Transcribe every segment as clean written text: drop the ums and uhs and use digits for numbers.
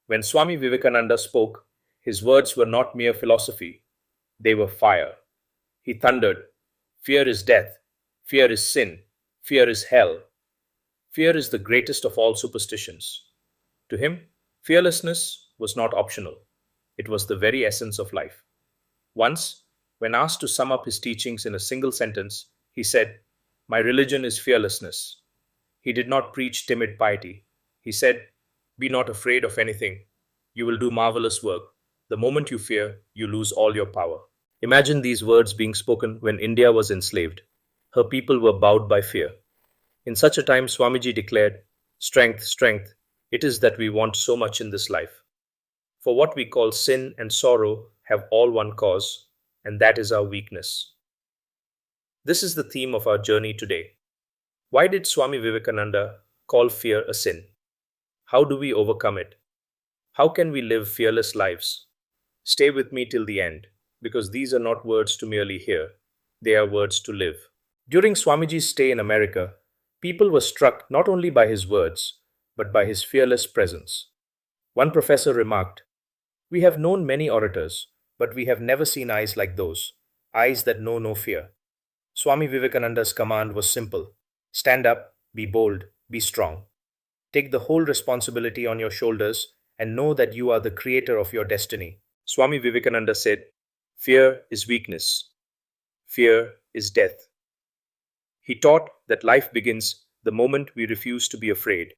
When Swami Vivekananda spoke, his words were not mere philosophy, they were fire. He thundered, "Fear is death, fear is sin, fear is hell, fear is the greatest of all superstitions." To him, fearlessness was not optional, it was the very essence of life. Once, when asked to sum up his teachings in a single sentence, he said, "My religion is fearlessness." He did not preach timid piety. He said, "Be not afraid of anything. You will do marvelous work. The moment you fear, you lose all your power." Imagine these words being spoken when India was enslaved. Her people were bowed by fear. In such a time, Swamiji declared, "Strength, strength, it is that we want so much in this life. For what we call sin and sorrow have all one cause, and that is our weakness." This is the theme of our journey today. Why did Swami Vivekananda call fear a sin? How do we overcome it? How can we live fearless lives? Stay with me till the end, because these are not words to merely hear, they are words to live. During Swamiji's stay in America, people were struck not only by his words, but by his fearless presence. One professor remarked, "We have known many orators, but we have never seen eyes like those, eyes that know no fear." Swami Vivekananda's command was simple: stand up, be bold, be strong. Take the whole responsibility on your shoulders and know that you are the creator of your destiny. Swami Vivekananda said, "Fear is weakness. Fear is death." He taught that life begins the moment we refuse to be afraid.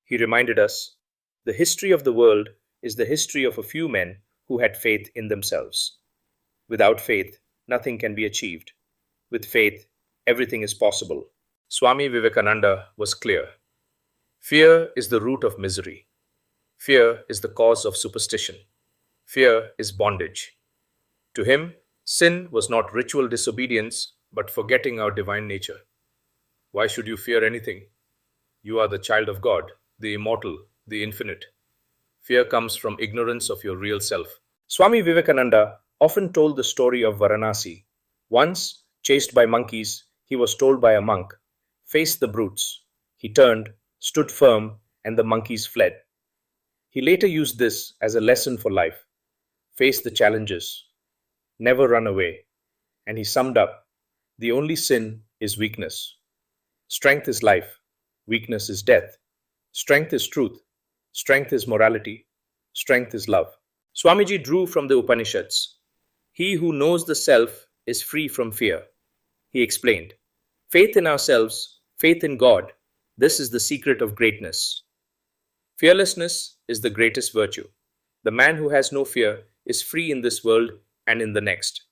He reminded us, the history of the world is the history of a few men who had faith in themselves. Without faith, nothing can be achieved. With faith, everything is possible. Swami Vivekananda was clear. Fear is the root of misery. Fear is the cause of superstition. Fear is bondage. To him, sin was not ritual disobedience, but forgetting our divine nature. Why should you fear anything? You are the child of God, the immortal, the infinite. Fear comes from ignorance of your real self. Swami Vivekananda often told the story of Varanasi. Once, chased by monkeys, he was told by a monk, "Face the brutes." He turned, stood firm, and the monkeys fled. He later used this as a lesson for life. Face the challenges. Never run away. And he summed up, the only sin is weakness. Strength is life. Weakness is death. Strength is truth. Strength is morality. Strength is love. Swamiji drew from the Upanishads. He who knows the self is free from fear. He explained, faith in ourselves, faith in God, this is the secret of greatness. Fearlessness is the greatest virtue. The man who has no fear is free in this world and in the next.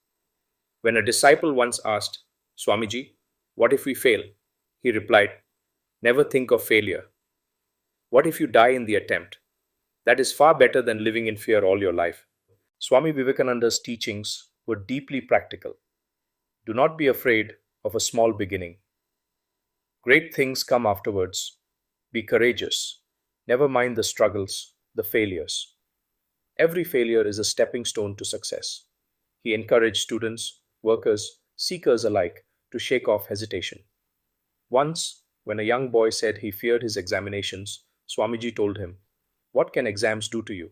When a disciple once asked, "Swamiji, what if we fail?" He replied, "Never think of failure. What if you die in the attempt? That is far better than living in fear all your life." Swami Vivekananda's teachings were deeply practical. Do not be afraid of a small beginning. Great things come afterwards. Be courageous. Never mind the struggles, the failures. Every failure is a stepping stone to success. He encouraged students, workers, seekers alike to shake off hesitation. Once, when a young boy said he feared his examinations, Swamiji told him, "What can exams do to you?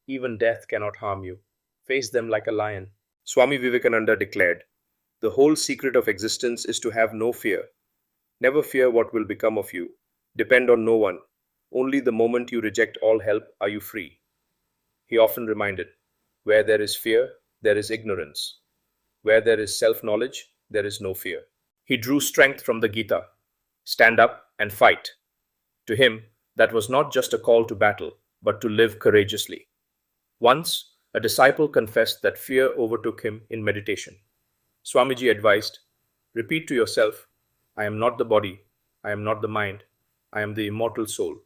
Even death cannot harm you. Face them like a lion." Swami Vivekananda declared, "The whole secret of existence is to have no fear. Never fear what will become of you. Depend on no one. Only the moment you reject all help are you free." He often reminded, where there is fear, there is ignorance. Where there is self-knowledge, there is no fear. He drew strength from the Gita. Stand up and fight. To him, that was not just a call to battle, but to live courageously. Once, a disciple confessed that fear overtook him in meditation. Swamiji advised, "Repeat to yourself, I am not the body, I am not the mind, I am the immortal soul.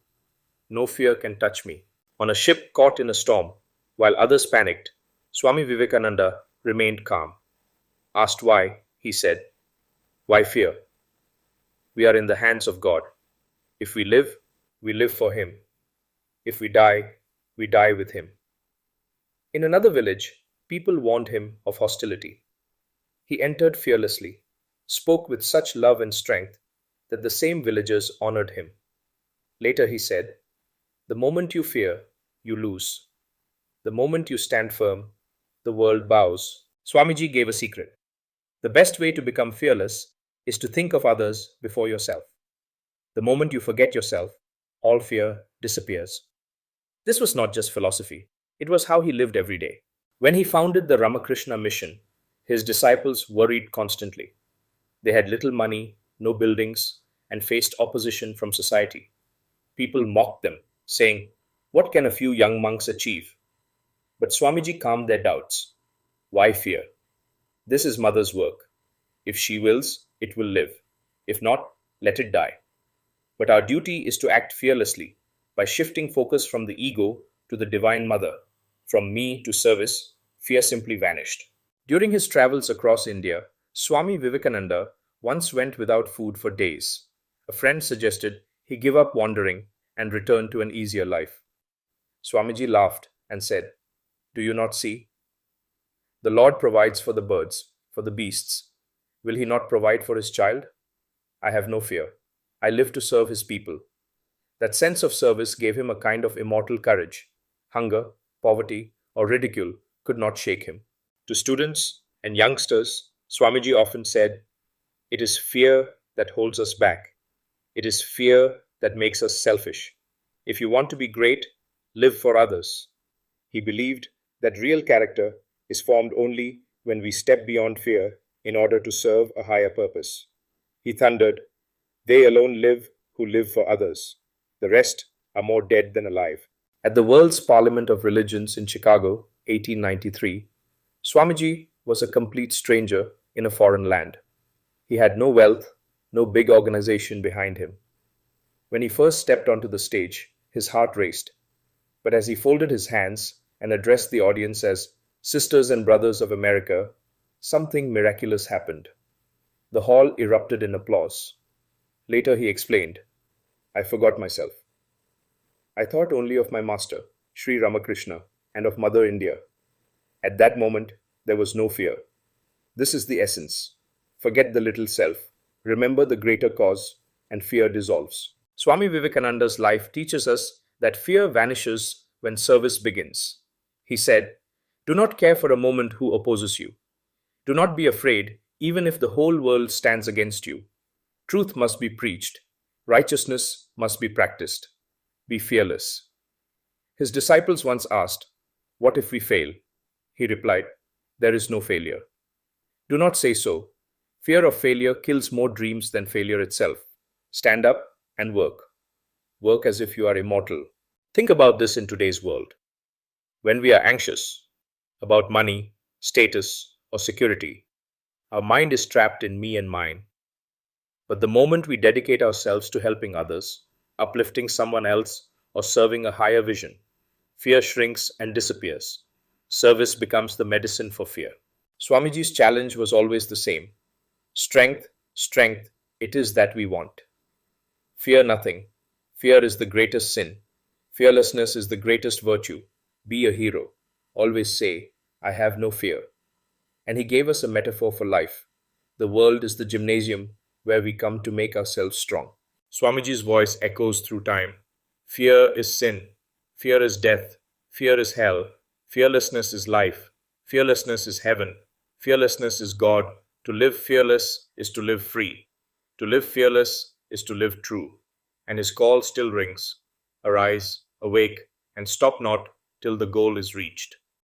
No fear can touch me." On a ship caught in a storm, while others panicked, Swami Vivekananda remained calm. Asked why, he said, "Why fear? We are in the hands of God. If we live for Him. If we die with Him." In another village, people warned him of hostility. He entered fearlessly, spoke with such love and strength that the same villagers honored him. Later he said, "The moment you fear, you lose. The moment you stand firm, the world bows. Swamiji gave a secret. The best way to become fearless is to think of others before yourself. The moment you forget yourself, all fear disappears. This was not just philosophy, it was how he lived every day. When he founded the Ramakrishna Mission, his disciples worried constantly. They had little money, no buildings, and faced opposition from society. People mocked them, saying, "What can a few young monks achieve?" But Swamiji calmed their doubts. Why fear? This is Mother's work. If she wills, it will live. If not, let it die. But our duty is to act fearlessly by shifting focus from the ego to the Divine Mother. From me to service, fear simply vanished. During his travels across India, Swami Vivekananda once went without food for days. A friend suggested he give up wandering and return to an easier life. Swamiji laughed and said, "Do you not see? The Lord provides for the birds, for the beasts. Will he not provide for his child? I have no fear. I live to serve his people." That sense of service gave him a kind of immortal courage. Hunger, poverty, or ridicule could not shake him. To students and youngsters, Swamiji often said, "It is fear that holds us back. It is fear that makes us selfish. If you want to be great, live for others." He believed that real character is formed only when we step beyond fear in order to serve a higher purpose. He thundered, "They alone live who live for others. The rest are more dead than alive." At the World's Parliament of Religions in Chicago, 1893, Swamiji was a complete stranger in a foreign land. He had no wealth, no big organization behind him. When he first stepped onto the stage, his heart raced. But as he folded his hands and addressed the audience as "Sisters and Brothers of America," something miraculous happened. The hall erupted in applause. Later he explained, "I forgot myself. I thought only of my master, Sri Ramakrishna, and of Mother India. At that moment, there was no fear. This is the essence. Forget the little self, remember the greater cause, and fear dissolves." Swami Vivekananda's life teaches us that fear vanishes when service begins. He said, "Do not care for a moment who opposes you. Do not be afraid, even if the whole world stands against you. Truth must be preached. Righteousness must be practiced. Be fearless." His disciples once asked, "What if we fail?" He replied, "There is no failure." Do not say so. Fear of failure kills more dreams than failure itself. Stand up and work. Work as if you are immortal. Think about this in today's world. When we are anxious about money, status, or security, our mind is trapped in me and mine. But the moment we dedicate ourselves to helping others, uplifting someone else, or serving a higher vision, fear shrinks and disappears. Service becomes the medicine for fear. Swamiji's challenge was always the same. Strength, strength, it is that we want. Fear nothing. Fear is the greatest sin. Fearlessness is the greatest virtue. Be a hero. Always say, "I have no fear." And he gave us a metaphor for life. The world is the gymnasium where we come to make ourselves strong. Swamiji's voice echoes through time. Fear is sin. Fear is death. Fear is hell. Fearlessness is life. Fearlessness is heaven. Fearlessness is God. To live fearless is to live free. To live fearless is to live true. And his call still rings. Arise, awake, and stop not till the goal is reached.